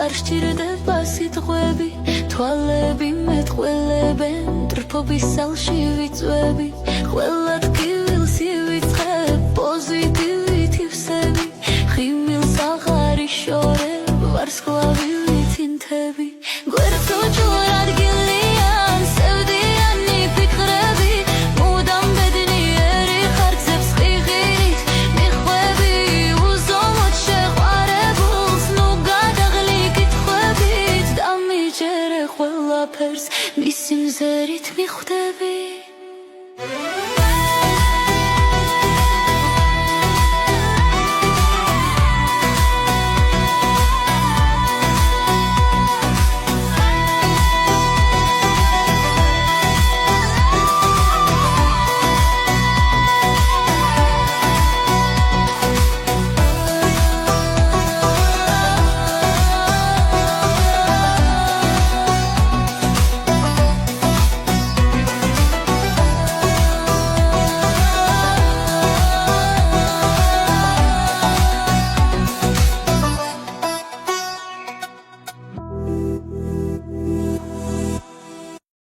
გარშჭირდება სიტყვები თვალები მეტყველებენ ტრფობის სალში ვიწვევი ყველა ტკივილს ივიწყებ პოზიტივით ივსები ხიმილს აღარ იშორებ ვარსკვლავილი თინთები გვერდო ჯერ ადგილიან სევდიანი ფიქრები მუდამ ბედნიერი ხარცებს ყიღირით მიხვები უზომოდ შეყვარებულს ნუ გადაღლი კითხვებით დამიჯერე ყველაფერს მისი მზერით მიხვდები